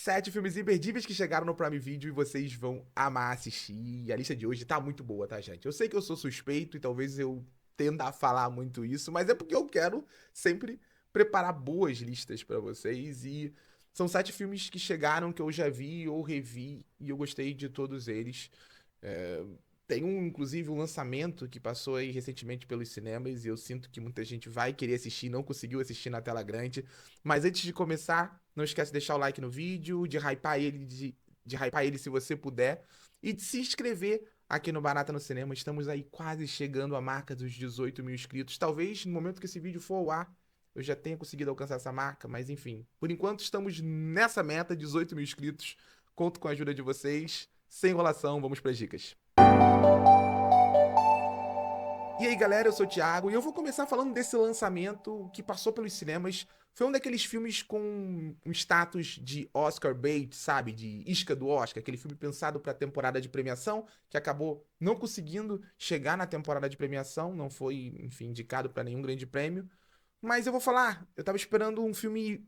7 filmes imperdíveis que chegaram no Prime Video e vocês vão amar assistir. E a lista de hoje tá muito boa, tá, gente? Eu sei que eu sou suspeito e talvez eu tenda a falar muito isso, mas é porque eu quero sempre preparar boas listas pra vocês. E são 7 filmes que chegaram que eu já vi ou revi e eu gostei de todos eles. É, Tem inclusive, um lançamento que passou aí recentemente pelos cinemas e eu sinto que muita gente vai querer assistir, não conseguiu assistir na tela grande. Mas antes de começar, não esquece de deixar o like no vídeo, de hypar ele se você puder e de se inscrever aqui no Barata no Cinema. Estamos aí quase chegando à marca dos 18 mil inscritos. Talvez no momento que esse vídeo for ao ar, eu já tenha conseguido alcançar essa marca, mas enfim. Por enquanto, estamos nessa meta, 18 mil inscritos. Conto com a ajuda de vocês. Sem enrolação, vamos para as dicas. E aí, galera, eu sou o Thiago e eu vou começar falando desse lançamento que passou pelos cinemas. Foi um daqueles filmes com um status de Oscar bait, sabe? De isca do Oscar, aquele filme pensado para a temporada de premiação, que acabou não conseguindo chegar na temporada de premiação, não foi, enfim, indicado para nenhum grande prêmio. Mas eu vou falar, eu tava esperando um filme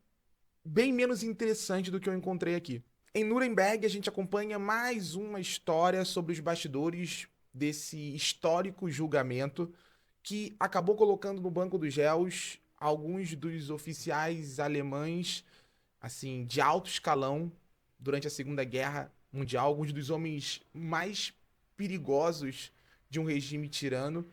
bem menos interessante do que eu encontrei aqui. Em Nuremberg, a gente acompanha mais uma história sobre os bastidores desse histórico julgamento que acabou colocando no banco dos réus alguns dos oficiais alemães, assim, de alto escalão durante a Segunda Guerra Mundial, alguns dos homens mais perigosos de um regime tirano,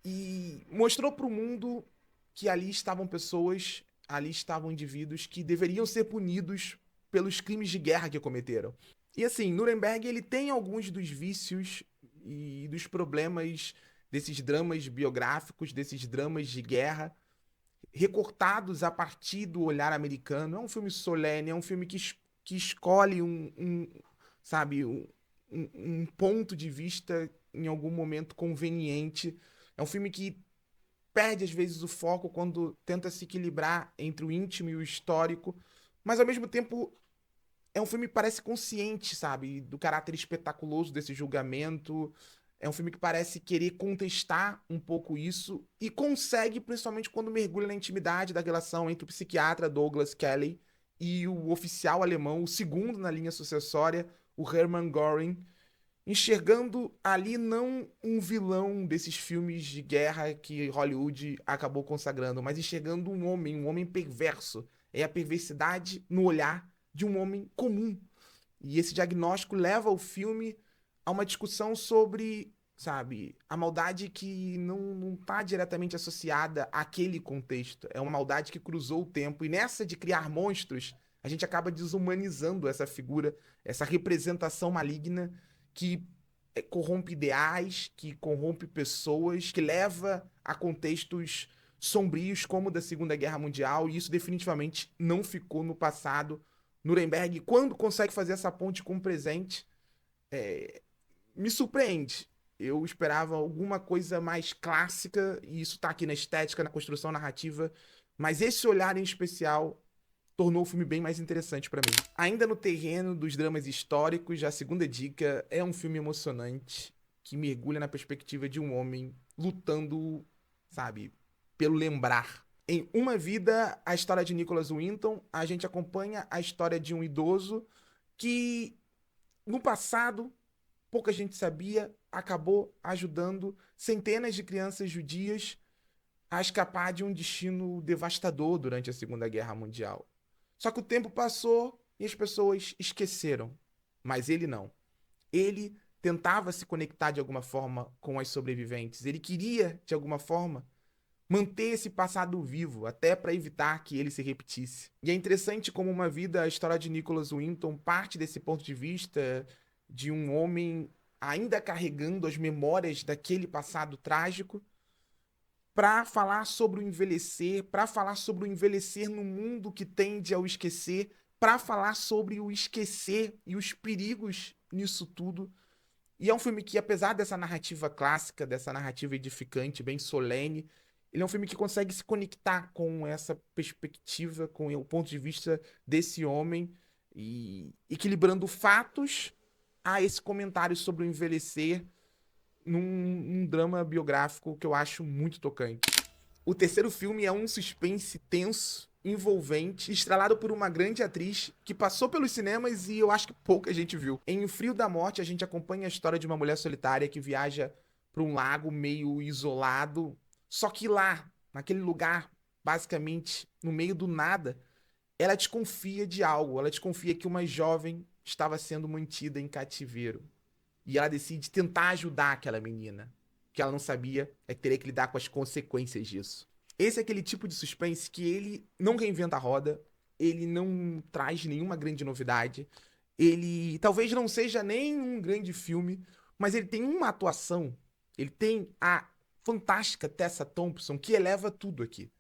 e mostrou para o mundo que ali estavam pessoas, ali estavam indivíduos que deveriam ser punidos pelos crimes de guerra que cometeram. E assim, Nuremberg ele tem alguns dos vícios e dos problemas desses dramas biográficos, desses dramas de guerra, recortados a partir do olhar americano. É um filme solene, é um filme que escolhe sabe, um ponto de vista em algum momento conveniente. É um filme que perde às vezes o foco quando tenta se equilibrar entre o íntimo e o histórico, mas ao mesmo tempo é um filme que parece consciente, sabe, do caráter espetaculoso desse julgamento. É um filme que parece querer contestar um pouco isso e consegue, principalmente quando mergulha na intimidade da relação entre o psiquiatra Douglas Kelly e o oficial alemão, o segundo na linha sucessória, o Hermann Göring, enxergando ali não um vilão desses filmes de guerra que Hollywood acabou consagrando, mas enxergando um homem perverso. É a perversidade no olhar de um homem comum. E esse diagnóstico leva o filme a uma discussão sobre, sabe, a maldade que não tá diretamente associada àquele contexto. É uma maldade que cruzou o tempo. E nessa de criar monstros, a gente acaba desumanizando essa figura, essa representação maligna que corrompe ideais, que corrompe pessoas, que leva a contextos sombrios como o da Segunda Guerra Mundial, e isso definitivamente não ficou no passado. Nuremberg, quando consegue fazer essa ponte com o presente, me surpreende. Eu esperava alguma coisa mais clássica, e isso tá aqui na estética, na construção narrativa, mas esse olhar em especial tornou o filme bem mais interessante pra mim. Ainda no terreno dos dramas históricos, a segunda dica é um filme emocionante que mergulha na perspectiva de um homem lutando, sabe, pelo lembrar. Em Uma Vida, a história de Nicholas Winton, a gente acompanha a história de um idoso que, no passado, pouca gente sabia, acabou ajudando centenas de crianças judias a escapar de um destino devastador durante a Segunda Guerra Mundial. Só que o tempo passou e as pessoas esqueceram. Mas ele não. Ele tentava se conectar de alguma forma com as sobreviventes. Ele queria, de alguma forma, manter esse passado vivo, até para evitar que ele se repetisse. E é interessante como Uma Vida, a história de Nicholas Winton parte desse ponto de vista de um homem ainda carregando as memórias daquele passado trágico, para falar sobre o envelhecer, para falar sobre o envelhecer no mundo que tende ao esquecer, para falar sobre o esquecer e os perigos nisso tudo. E é um filme que, apesar dessa narrativa clássica, dessa narrativa edificante, bem solene, ele é um filme que consegue se conectar com essa perspectiva, com o ponto de vista desse homem, e equilibrando fatos a esse comentário sobre o envelhecer num drama biográfico que eu acho muito tocante. O terceiro filme é um suspense tenso envolvente, estrelado por uma grande atriz que passou pelos cinemas e eu acho que pouca gente viu. Em O Frio da Morte, a gente acompanha a história de uma mulher solitária que viaja para um lago meio isolado, só que lá, naquele lugar, basicamente, no meio do nada, ela desconfia de algo, ela desconfia que uma jovem estava sendo mantida em cativeiro. E ela decide tentar ajudar aquela menina. O que ela não sabia é que teria que lidar com as consequências disso. Esse é aquele tipo de suspense que ele não reinventa a roda, ele não traz nenhuma grande novidade, ele talvez não seja nem um grande filme, mas ele tem uma atuação, ele tem a fantástica Tessa Thompson que eleva tudo aqui.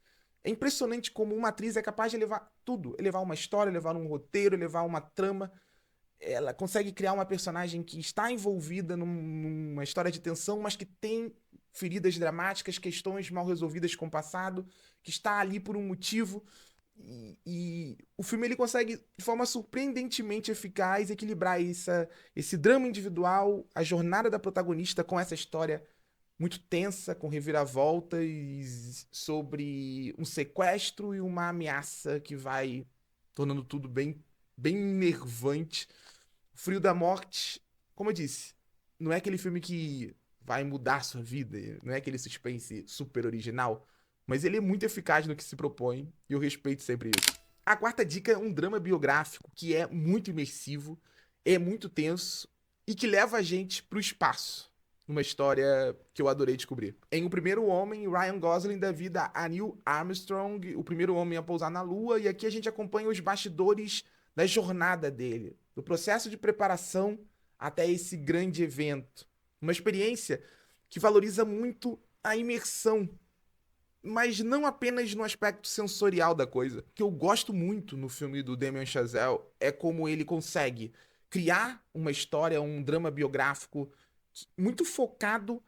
É impressionante como uma atriz é capaz de elevar tudo, elevar uma história, elevar um roteiro, elevar uma trama. Ela consegue criar uma personagem que está envolvida numa história de tensão, mas que tem feridas dramáticas, questões mal resolvidas com o passado, que está ali por um motivo. E o filme ele consegue, de forma surpreendentemente eficaz, equilibrar esse drama individual, a jornada da protagonista com essa história muito tensa, com reviravoltas sobre um sequestro e uma ameaça que vai tornando tudo bem, bem enervante. O Frio da Morte, como eu disse, não é aquele filme que vai mudar sua vida, não é aquele suspense super original, mas ele é muito eficaz no que se propõe e eu respeito sempre isso. A quarta dica é um drama biográfico que é muito imersivo, é muito tenso e que leva a gente pro espaço. Uma história que eu adorei descobrir. Em O Primeiro Homem, Ryan Gosling dá vida a Neil Armstrong, o primeiro homem a pousar na Lua, e aqui a gente acompanha os bastidores da jornada dele, do processo de preparação até esse grande evento. Uma experiência que valoriza muito a imersão, mas não apenas no aspecto sensorial da coisa. O que eu gosto muito no filme do Damien Chazelle é como ele consegue criar uma história, um drama biográfico muito focado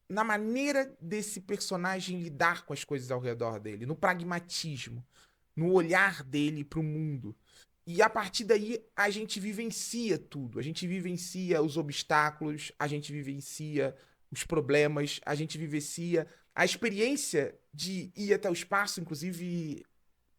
na maneira desse personagem lidar com as coisas ao redor dele, no pragmatismo, no olhar dele para o mundo. E a partir daí a gente vivencia tudo. A gente vivencia os obstáculos, a gente vivencia os problemas, a gente vivencia a experiência de ir até o espaço, inclusive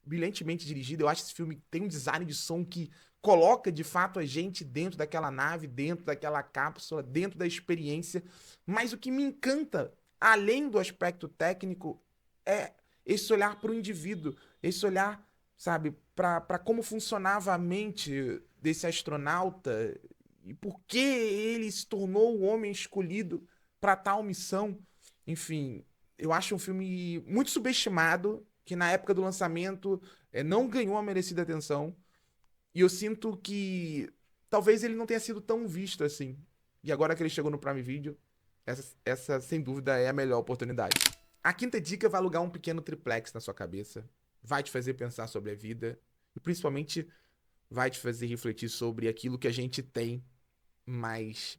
brilhantemente dirigido. Eu acho que esse filme tem um design de som que coloca de fato a gente dentro daquela nave, dentro daquela cápsula, dentro da experiência. Mas o que me encanta, além do aspecto técnico, é esse olhar para o indivíduo, esse olhar, sabe, para como funcionava a mente desse astronauta e por que ele se tornou o homem escolhido para tal missão. Enfim, eu acho um filme muito subestimado, que na época do lançamento não ganhou a merecida atenção. E eu sinto que talvez ele não tenha sido tão visto assim. E agora que ele chegou no Prime Video, essa sem dúvida é a melhor oportunidade. A quinta dica vai alugar um pequeno triplex na sua cabeça. Vai te fazer pensar sobre a vida. E principalmente vai te fazer refletir sobre aquilo que a gente tem, mas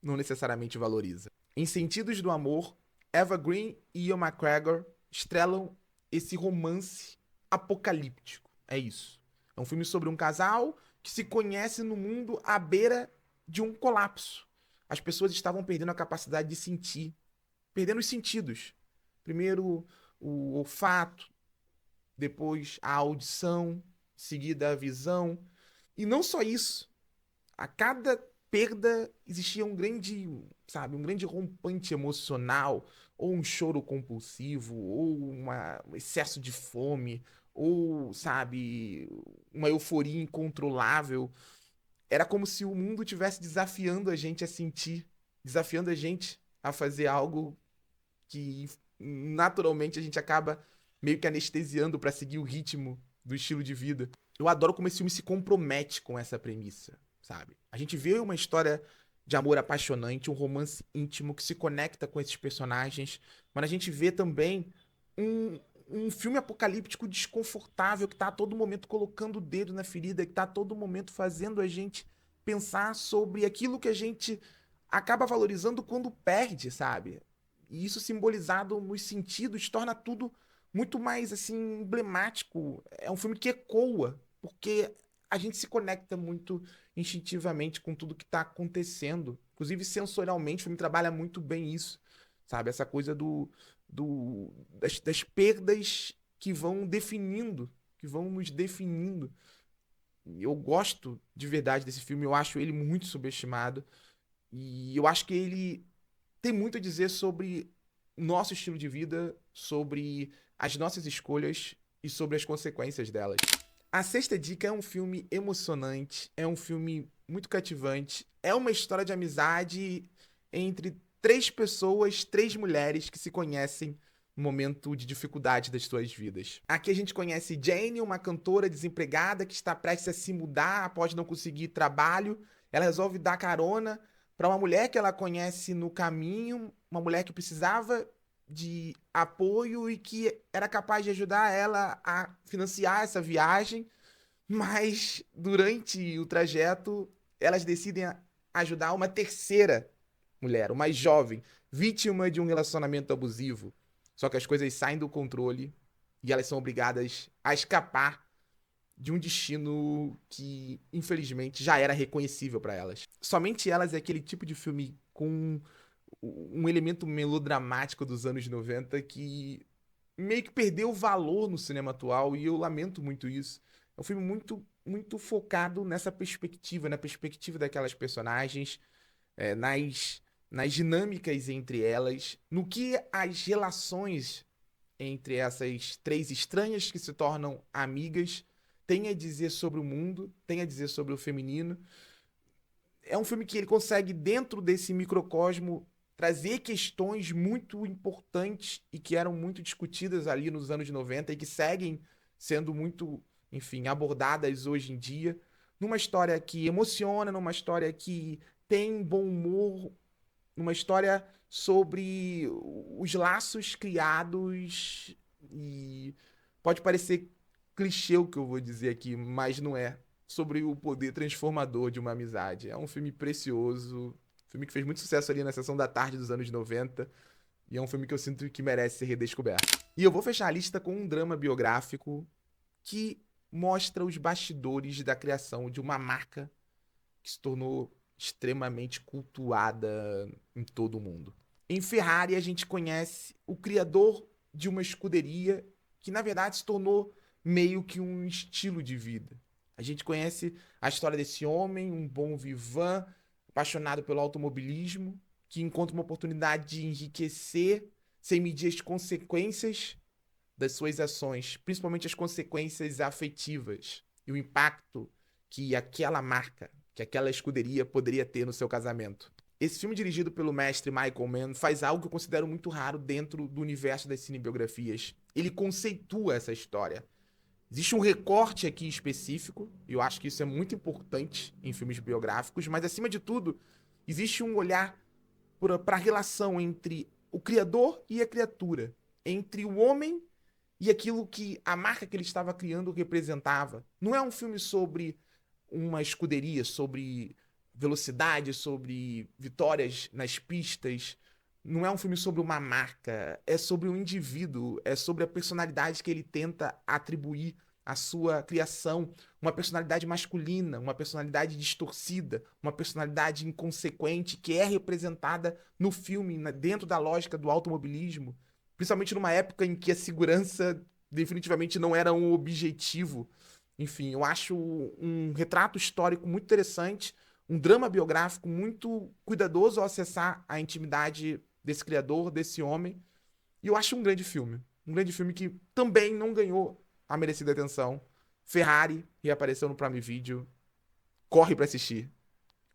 não necessariamente valoriza. Em Sentidos do Amor, Eva Green e Ian McGregor estrelam esse romance apocalíptico. É isso. É um filme sobre um casal que se conhece no mundo à beira de um colapso. As pessoas estavam perdendo a capacidade de sentir, perdendo os sentidos. Primeiro o olfato, depois a audição, em seguida a visão. E não só isso. A cada perda existia um grande, sabe, um grande rompante emocional, ou um choro compulsivo, ou um excesso de fome, ou, sabe, uma euforia incontrolável. Era como se o mundo estivesse desafiando a gente a sentir, desafiando a gente a fazer algo que naturalmente a gente acaba meio que anestesiando para seguir o ritmo do estilo de vida. Eu adoro como esse filme se compromete com essa premissa, sabe? A gente vê uma história de amor apaixonante, um romance íntimo que se conecta com esses personagens, mas a gente vê também um filme apocalíptico desconfortável que tá a todo momento colocando o dedo na ferida, que tá a todo momento fazendo a gente pensar sobre aquilo que a gente acaba valorizando quando perde, sabe? E isso simbolizado nos sentidos torna tudo muito mais assim emblemático. É um filme que ecoa, porque a gente se conecta muito instintivamente com tudo que está acontecendo. Inclusive sensorialmente, o filme trabalha muito bem isso, sabe? Essa coisa das perdas que vão definindo, que vão nos definindo. Eu gosto de verdade desse filme, eu acho ele muito subestimado. E eu acho que ele tem muito a dizer sobre o nosso estilo de vida, sobre as nossas escolhas e sobre as consequências delas. A Sexta Dica é um filme emocionante, é um filme muito cativante, é uma história de amizade entre três pessoas, três mulheres que se conhecem no momento de dificuldade das suas vidas. Aqui a gente conhece Jane, uma cantora desempregada que está prestes a se mudar após não conseguir trabalho. Ela resolve dar carona para uma mulher que ela conhece no caminho, uma mulher que precisava de apoio e que era capaz de ajudar ela a financiar essa viagem, mas durante o trajeto elas decidem ajudar uma terceira mulher, uma jovem, vítima de um relacionamento abusivo. Só que as coisas saem do controle e elas são obrigadas a escapar de um destino que, infelizmente, já era reconhecível para elas. Somente Elas é aquele tipo de filme com um elemento melodramático dos anos 90 que meio que perdeu valor no cinema atual e eu lamento muito isso. É um filme muito focado nessa perspectiva, na perspectiva daquelas personagens, nas dinâmicas entre elas, no que as relações entre essas três estranhas que se tornam amigas têm a dizer sobre o mundo, têm a dizer sobre o feminino. É um filme que ele consegue, dentro desse microcosmo, trazer questões muito importantes e que eram muito discutidas ali nos anos 90 e que seguem sendo muito, enfim, abordadas hoje em dia, numa história que emociona, numa história que tem bom humor, numa história sobre os laços criados e pode parecer clichê o que eu vou dizer aqui, mas não é. Sobre o poder transformador de uma amizade. É um filme precioso, filme que fez muito sucesso ali na sessão da tarde dos anos 90 e é um filme que eu sinto que merece ser redescoberto. E eu vou fechar a lista com um drama biográfico que mostra os bastidores da criação de uma marca que se tornou extremamente cultuada em todo o mundo. Em Ferrari, a gente conhece o criador de uma escuderia que, na verdade, se tornou meio que um estilo de vida. A gente conhece a história desse homem, um bom vivan, apaixonado pelo automobilismo, que encontra uma oportunidade de enriquecer sem medir as consequências das suas ações, principalmente as consequências afetivas e o impacto que aquela marca, que aquela escuderia poderia ter no seu casamento. Esse filme, dirigido pelo mestre Michael Mann, faz algo que eu considero muito raro dentro do universo das cinebiografias. Ele conceitua essa história. Existe um recorte aqui específico, e eu acho que isso é muito importante em filmes biográficos, mas, acima de tudo, existe um olhar para a relação entre o criador e a criatura, entre o homem e aquilo que a marca que ele estava criando representava. Não é um filme sobre uma escuderia, sobre velocidade, sobre vitórias nas pistas. Não é um filme sobre uma marca, é sobre um indivíduo, é sobre a personalidade que ele tenta atribuir à sua criação, uma personalidade masculina, uma personalidade distorcida, uma personalidade inconsequente que é representada no filme, dentro da lógica do automobilismo, principalmente numa época em que a segurança definitivamente não era um objetivo. Enfim, eu acho um retrato histórico muito interessante, um drama biográfico muito cuidadoso ao acessar a intimidade desse criador, desse homem. E eu acho um grande filme. Um grande filme que também não ganhou a merecida atenção. Ferrari reapareceu no Prime Video. Corre pra assistir.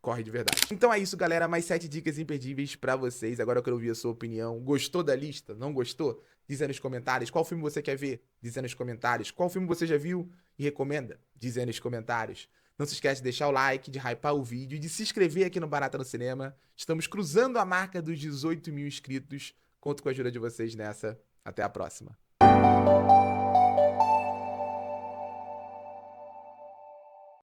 Corre de verdade. Então é isso, galera. Mais 7 dicas imperdíveis pra vocês. Agora eu quero ouvir a sua opinião. Gostou da lista? Não gostou? Diz aí nos comentários. Qual filme você quer ver? Diz aí nos comentários. Qual filme você já viu e recomenda? Diz aí nos comentários. Não se esquece de deixar o like, de hypar o vídeo e de se inscrever aqui no Barata no Cinema. Estamos cruzando a marca dos 18 mil inscritos. Conto com a ajuda de vocês nessa. Até a próxima.